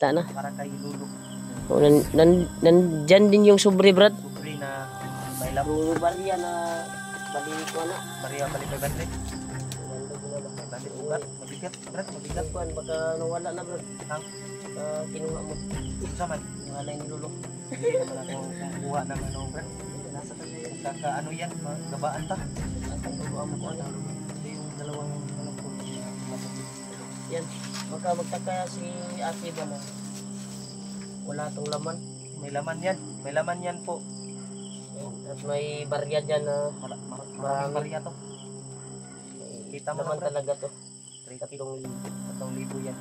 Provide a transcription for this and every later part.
Kita na. Para kay Lulu. O, nandyan din yung sobre, Brad. Sobre na may labo. Yung barya na balik ko na. Maria balik kay Bandit. Bandit ugat. Mabigat. Brad, mabigat. Baka nawala na, Brad. Ang Kinuha mo. saman. Yung alay ni Lolo. Hindi naman ako kumukuha ng ano, Brad. Nasa kanya yan. Kaka ano yan, gabaan ta. Ang turuan mo ko na. Ito yung dalawang ano po. Yan. Baka magtaka si ate ba na wala tong laman. May laman yan. May laman yan po. At may barya dyan na Maraming barya to. Kita mo laman na, Brad. talaga to. 3,000 yan.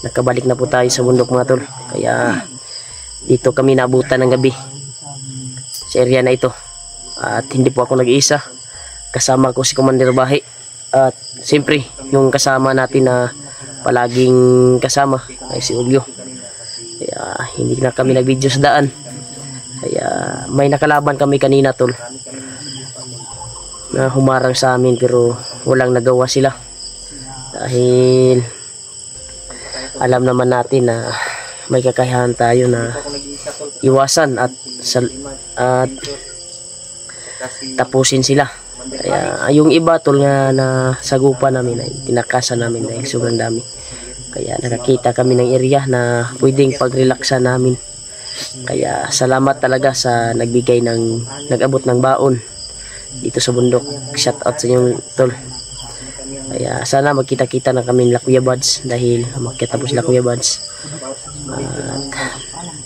Nakabalik na po tayo sa bundok, mga tol. Kaya dito kami naabutan ng gabi sa area na ito. At hindi po ako nag-iisa. Kasama ko si Commander Bahi. At siyempre yung kasama natin na palaging kasama ay si Julio. Kaya hindi na kami nag-video sa daan. Kaya may nakalaban kami kanina, tol, na humarang sa amin pero walang nagawa sila. Dahil alam naman natin na may kakayahan tayo na iwasan at tapusin sila. Kaya yung iba, tol, nga na sagupa namin ay tinakasan namin dahil sobrang dami. Kaya nakakita kami ng area na pwedeng pagrelaksa namin. Kaya salamat talaga sa nag-abot ng baon dito sa bundok. Shout out sa inyo, tol. Kaya sana magkita-kita na kami nila Kuya Buds dahil makita po sila Kuya Buds. At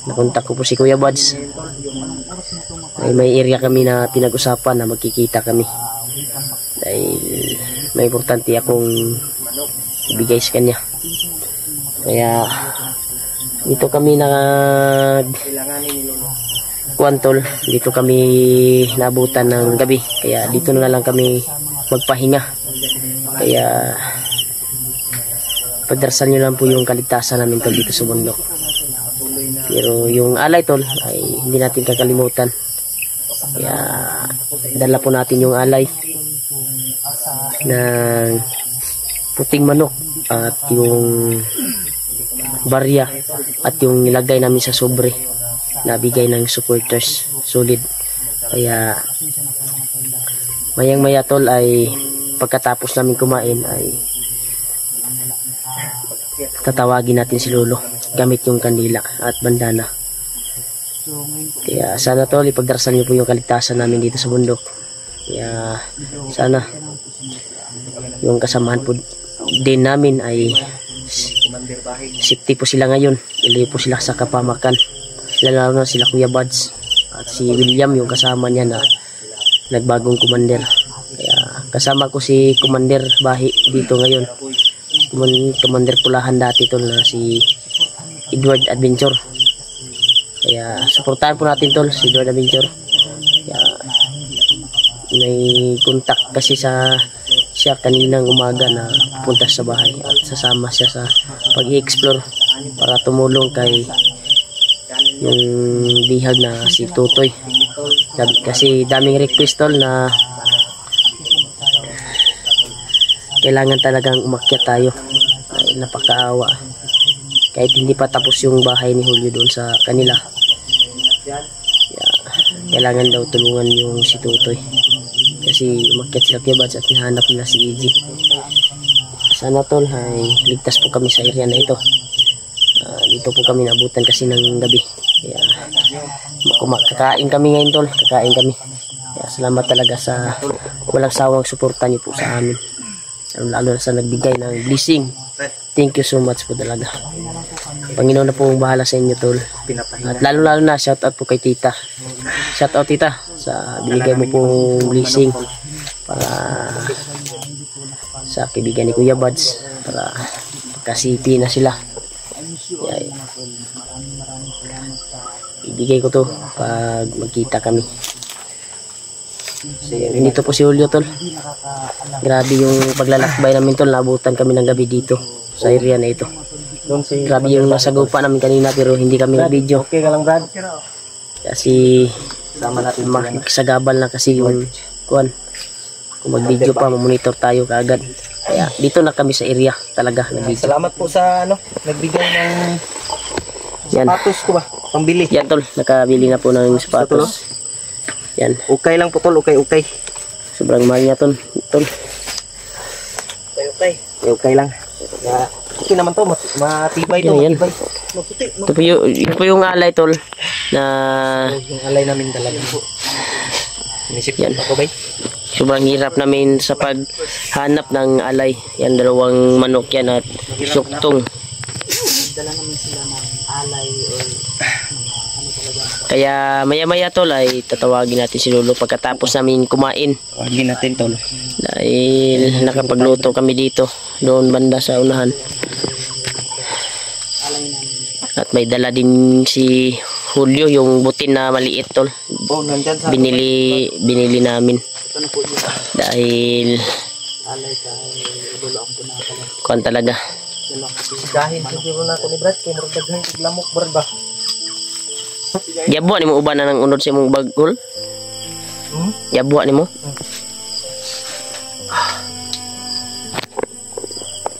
nakontak ko po si Kuya Buds. May area kami na pinag-usapan na magkikita kami. Dahil may importante akong ibigay sa kanya. Kaya dito kami kuwantol. Dito kami nabutan ng gabi. Kaya dito na lang kami magpahinga. Kaya pagdarasal nyo lang po yung kaligtasan namin, tol, dito sa bundok. Pero yung alay, tol, ay hindi natin kakalimutan. Kaya dala po natin yung alay ng puting manok at yung barya at yung nilagay namin sa sobre na bigay ng supporters. Solid. Kaya mayang maya, tol, ay pagkatapos namin kumain ay tatawagin natin si Lolo gamit yung kandila at bandana. Kaya sana, tol, ipagdarasal niyo po yung kaligtasan namin dito sa bundok. Kaya sana yung kasamahan po din namin ay safety po sila ngayon. Ilayo po sila sa kapamakan. Lalo na sila Kuya Buds at si William, yung kasama niya na nagbagong commander. Kaya kasama ko si Commander Bahi dito ngayon. Commander Pulahan dati, tol, na si Edward Adventure. Kaya suportahan po natin, tol, si Edward Adventure. Kaya may contact kasi siya kaninang umaga na pupunta sa bahay at sasama siya sa pag-i-explore para tumulong kay yung bihag na si Tutoy. Kasi daming request, tol, na kailangan talagang umakyat tayo. Ay, napakaawa. Kahit hindi pa tapos yung bahay ni Julio doon sa kanila. Kailangan daw tulungan yung si Tutoy. Kasi umakyat sila Kuya Buds at hinahanap nila si EG. Sana, tol, ay ligtas po kami sa area na ito. Dito po kami nabutan kasi ng gabi. Kaya kakain kami ngayon, tol. Kakain kami. Kaya salamat talaga sa walang sawang suporta niyo po sa amin. Lalo na sa nagbigay ng blessing. Thank you so much po talaga. Panginoon na po ang bahala sa inyo, tol. At lalo na shout out po kay tita. Shout out, tita, sa binigay mo pong blessing para sa kaibigan ni Kuya Buds, para magkasipi na sila. Kaya, ibigay ko to pag magkita kami. Dito po si Julio tol. Grabe yung paglalakbay namin tol. Nabutan kami ng gabi dito sa area na ito. Grabe yung nasagupa namin kanina pero hindi kami nag-video. Okay ka lang, Brad? Kasi Sama natin makikisagabal na kasi yung kuan. Kung mag-video pa, mamonitor tayo kaagad. Kaya dito na kami sa area talaga. Salamat po sa nagbigay ng Yan. sapatos ko ba? Pambili. Yan tol, nakabili na po ng sapatos. Yan, Okay lang po tol, okay. sobrang mahal niya tol. Okay lang. Okay naman to, matibay to, Yan. matibay. Maputi, no? Ito po yung alay tol na Yung alay namin talaga po. Inisip Yan. ko ba? sobrang hirap namin sa paghanap ng alay. Yan, dalawang manok yan at suktong. Dala namin sila ng alay or Kaya maya-maya tol ay tatawagin natin si Lolo pagkatapos namin kumain. Wagin natin tol. Dahil nakapagluto kami dito, doon banda sa unahan. At may dala din si Julio, yung butin na maliit tol. Oh, nandyan sa Binili namin. Dahil alay ka dulo ang pinakalan. kuan talaga. Sigahin siguro na ako ni Brad, kaya maragdaghan kong lamok, Brad ba? Yabuan ni mo uban na ng unod sa imong bagol. Yabuan ni mo.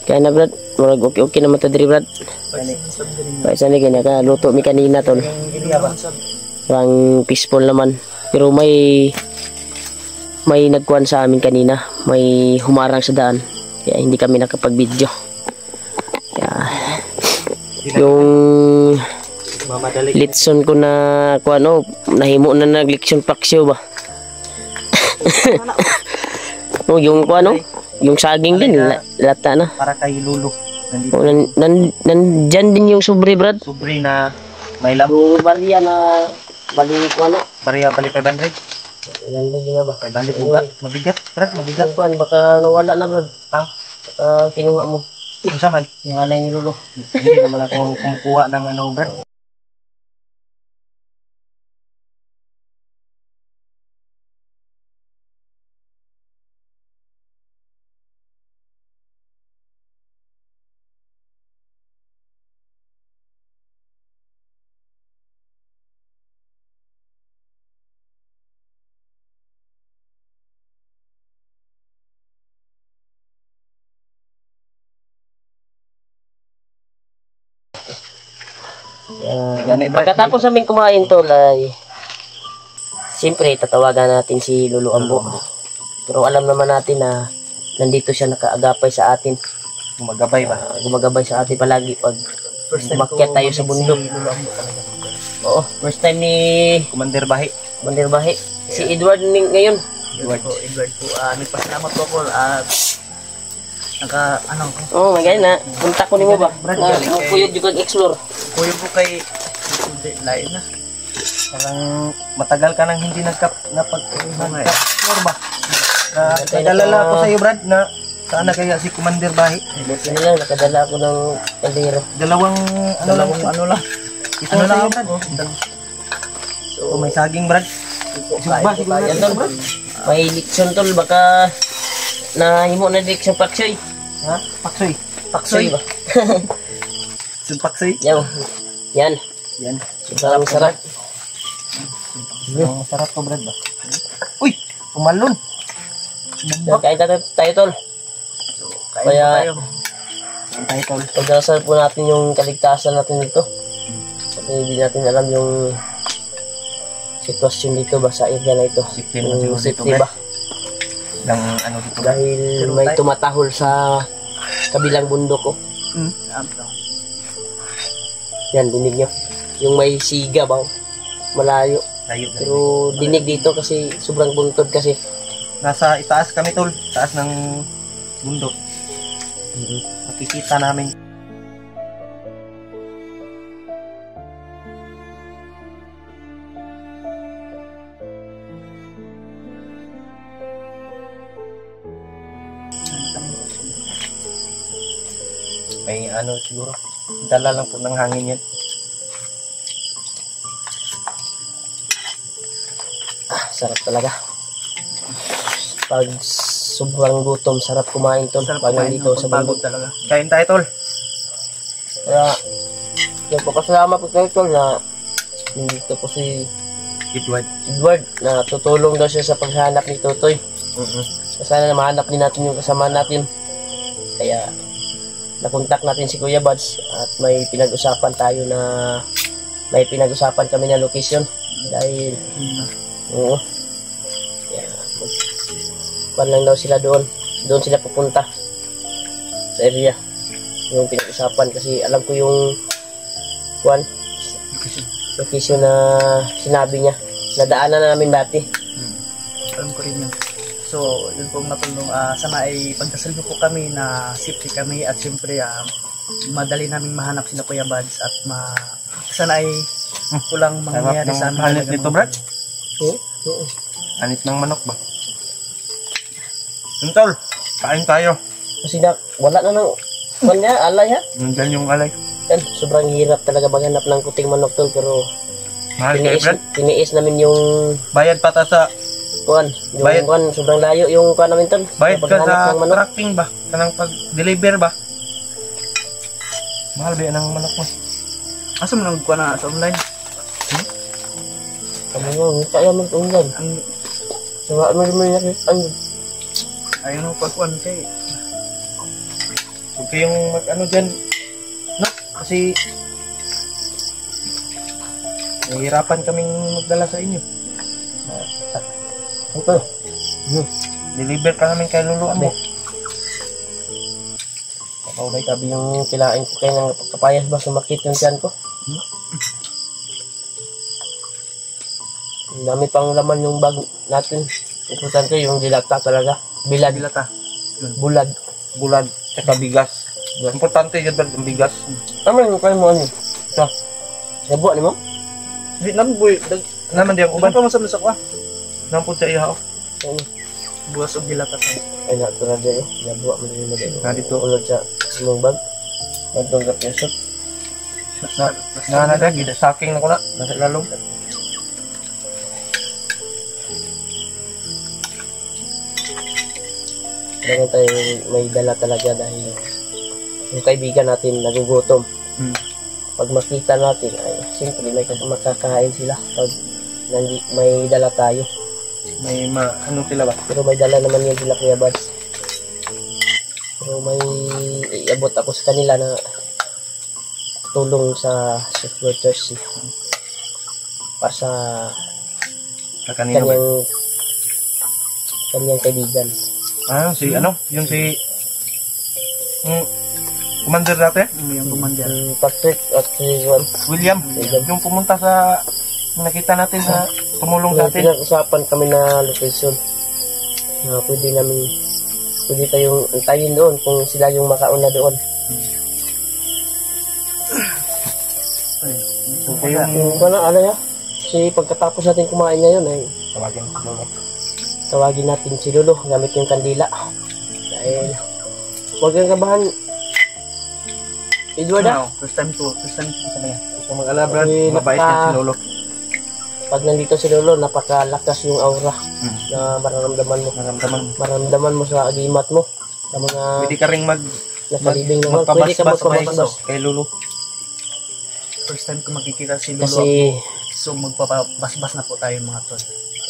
Kaya na Brad, murag okay naman ta diri Brad. Paisa ni kanya ka luto mi kanina tol. Parang peaceful naman. Pero may nagkuhan sa amin kanina. May humarang sa daan. Kaya hindi kami nakapag-video. Kaya yung Mamadali. litson ko na kuano, nahimo na nag-leksyon paksyo ba? Oh, yung kuano, yung saging din lata na. Para kay Lulu. Nandito. Oh, nandyan din yung sobre Brad. Sobre na may lam. Yung bariya na bali kuano. Pareha bali 500. Ilan din nga ba? 500 buga. Mabigat, Brad, mabigat. Kuan baka nawala na Brad. Kinuha mo. Kung saan? Yung alay ni Lolo. Hindi naman ako kumukuha ng ano, Brad. Pagkatapos namin kumain tol ay siyempre tatawagan natin si Lolo Ambo. Pero alam naman natin na nandito siya nakaagapay sa atin. Gumagabay ba? Gumagabay sa atin palagi pag umakyat tayo sa bundok. Oo, first time ni Commander Bahi. Bandirbahe. Si Edward ngayon. Edward. Edward po, nagpasalamat po ako Oh, magay na. Punta ko nimo ba? Kuyog jud kag explore. Kuya po kay lain na. parang matagal ka nang hindi nagka-explore ba? Nagdalala ako sa iyo, Brad, na sana kaya si Commander Bahi. Buti nila nakadala ako ng kaldero. Dalawang ano lang. Ito na lang, Brad. So, may saging, Brad. Sugba, siguro Yan natin, tol. Brad. May litson tol baka nahimo na dik sa paksoy. Ha? Paksoy. Paksoy ba? Paksoy. Yan. Yan. Yan. Sobrang sarap. Ang sarap to, Brad ba? Uy! Pumalon. Kain tayo tol. Kaya Ang title. pagdasal po natin yung kaligtasan natin dito. Kasi hindi natin alam yung sitwasyon dito ba sa area na ito. Safety naman Yung siguro dito, safety ba? Ng ano dito. Dahil may tumatahol sa kabilang bundok ko. Yan, dinig nyo. Yung may siga bang malayo. Layo. Pero dinig dito kasi sobrang buntod kasi. Nasa itaas kami, tol. Taas ng bundok. Makikita namin. May ano siguro. Dala lang po ng hangin yan. Sarap talaga. Pag sobrang gutom, sarap kumain tol. Sarap Pag kumain, nandito sa pagod bundok. talaga. Kain tayo, tol. Kaya, nagpapasalamat po kayo tol na nandito po si Edward na tutulong daw siya sa paghanap ni Totoy. Sana na mahanap din natin yung kasama natin. Kaya, nakontak natin si Kuya Buds at may pinag-usapan tayo na may pinag-usapan kami na location dahil oo. Kaya, pan lang daw sila doon. Doon sila pupunta sa area. Yung pinag-usapan kasi alam ko yung location na sinabi niya. Nadaanan na namin dati. Alam ko rin yun. So, yun pong natulong. Sana ay pagdasal niyo po kami na safety kami at siyempre madali namin mahanap sila Kuya Buds at sana ay walang mangyayari sa amin. Hanit nito, Brad? Oo. Hanit ng manok ba? Yung tol, kain tayo. Kasi wala na nang alay ha. Nandyan yung alay. Yan, sobrang hirap talaga maghanap ng kuting manok tol pero Mahal kayo, Brad. tiniis namin yung Bayad pa ta sa... Bayad. Sobrang layo yung kuan namin tol. Bayad ka Paghanap sa ng manok. tracking ba? Kanang pag-deliver ba? Mahal ba yan ang manok mo? Asa mo nang kuha na sa online? Kami nga, kaya mo online. Ang Sawa mo naman nakita. ayun mo pagkuhan kay Huwag kayong mag-ano dyan. No? Kasi... nahihirapan kaming magdala sa inyo. Ito. Deliver ka namin kay luluan mo. Kapag tabi yung kilain ko kayo ng kapayas ba sumakit yung tiyan ko. Ang dami pang laman yung bag natin. Importante yung dilata talaga. Bilad. dilata. Bulad. Bulad, tsaka bigas. Importante yun ba ang bigas? Tama yung kayo mo ano? Ito. Nabuha ni mo? Di naman boy, Naman di ang uban uban. pa mo sa kwa. Nampun sa iya. Ano? Buwas og dilata ka. Ay natural din eh. Nabuha mo din mo din. Nga dito. Ulod sa simong bag. Bantong ka pyesot. Nga gida saking na ko na. Nasa ilalong. Kailangan tayo may dala talaga dahil yung kaibigan natin nagugutom. Pag makita natin, ay siyempre may makakain sila pag may dala tayo. May ano sila ba? Pero may dala naman yun sila Kuya Buds. Pero may iabot ako sa kanila na tulong sa supporters para sa Kanina ba? kanyang kaibigan. Si ano? Yung si... commander natin? Yung commander. Patrick at si Juan. William. Yung pumunta sa... nakita natin na tumulong sa atin. Pinag-usapan kami na location na pwede tayong antayin doon kung sila yung makauna doon. So, yung... Ano ya? Kasi pagkatapos natin kumain ngayon ay Tawagin ko mo. tawagin natin si Lolo gamit yung kandila. Dahil huwag kang kabahan. Edward ah. First time ko sa kanya. So, mag-alabran. Kasi Mabait yan si Lolo. Pag nandito si Lolo, napakalakas yung aura na mararamdaman mo sa agimat mo. Sa mga Pwede ka rin nakalibing naman. Pwede ka magpabasbas. kay Lolo. First time ko makikita si Lolo. Kasi So magpapabasbas na po tayo mga tol.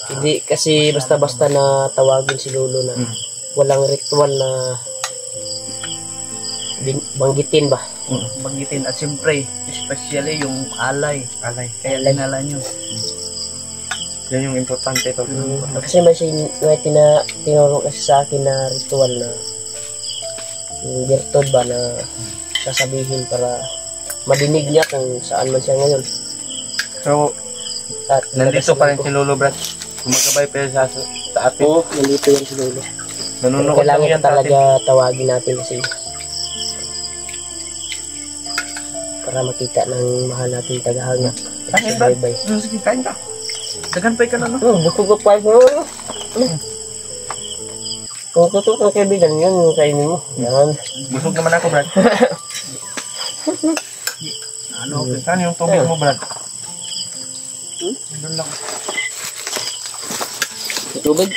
hindi kasi basta-basta na tawagin si Lolo na walang ritual na banggitin ba. Banggitin at siyempre, especially yung alay. Alay. Kaya linala nyo. Yan yung importante ito. Kasi may tinuro kasi sa akin na ritual na yung virtud ba na sasabihin para madinig niya kung saan man siya ngayon. So, At nandito pa rin si Lolo, Brad. Gumagabay pa yun sa atin. Oo, nandito yan si Lolo. Nanonood lang Kailangan yan sa talaga atin. tawagin natin kasi para makita ng mahal natin tagahanga. Kain ba? Bye-bye. Sige, kain ka. Daganpay ka na no? Bukog pa mo. Kung totoo kang kaibigan, yun yung kainin mo. Yan. Busog naman ako, Brad. Ano? Saan yung tubig mo, Brad? Doon lang. Tubig.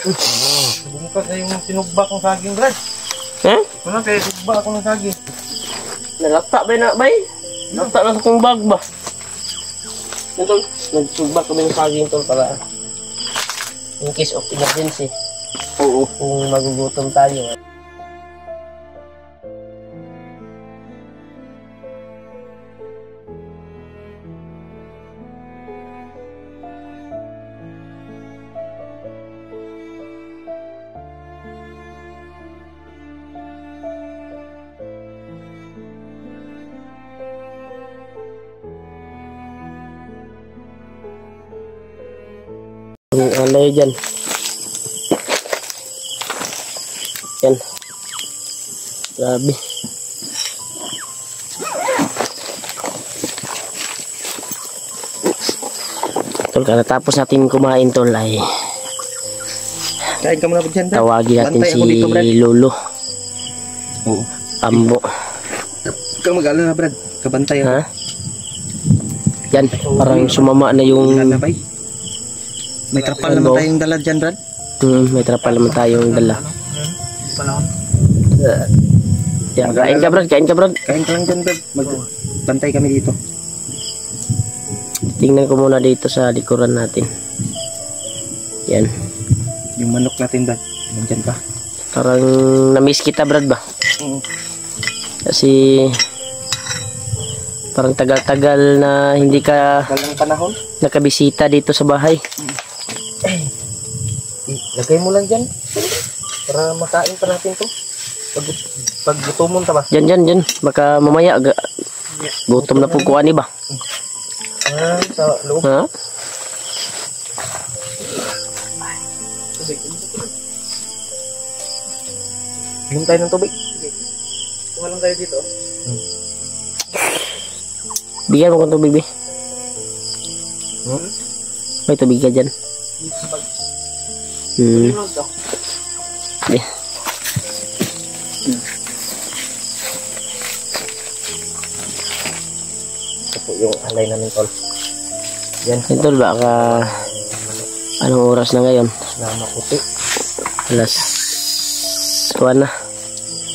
Bumungkas na yung sinugba kong saging, Brad. Ha? Ano kaya sinugba ako ng saging? Nalakta ba na, bay? Nalakta na sa kong bag ba? Yan, tol. Nagsugba kami ng saging, tol, para in case of emergency. Oo. Kung magugutom tayo. Ang alay dyan. Yan. Grabe. Tol, katapos natin kumain, tol, ay Kain ka muna ba dyan, Brad? tawagin natin Bantay si ako dito, Brad. Lolo. Oo. Ambo. Huwag kang mag-alala, Brad. Kabantay ako. Ha? Yan, parang sumama na yung... Lalabay. May trapal naman tayong dala dyan, Brad. May trapal naman tayong dala. Panahon. Yan, kain ka, Brad. Kain ka, Brad. Kain ka lang dyan, Brad. Magbantay kami dito. Tingnan ko muna dito sa likuran natin. Yan. Yung manok natin, Brad. Nandyan pa. Parang na-miss kita, Brad, ba? Oo. Kasi parang tagal-tagal na hindi ka Walang panahon. nakabisita dito sa bahay. Lagay mo lang dyan. Para makain pa natin to. Pag gutomon ta ba? Dyan. Baka mamaya gutom na po kuha ni ba? Sa loob. Ha? Bigyan tayo ng tubig. Kuha lang tayo dito. Bigyan mo kong tubig, be. May tubig ka dyan. Be. Ito po yung alay namin, tol. Yan. Ito, baka anong oras na ngayon? Na maputi. Alas kuha na.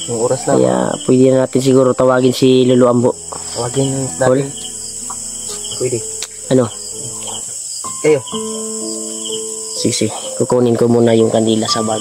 Yung oras na. Kaya pwede na natin siguro tawagin si Lolo Ambo. Tawagin Paul? natin. Pwede. Ano? Kayo. Sige. Kukunin ko muna yung kandila sa bag.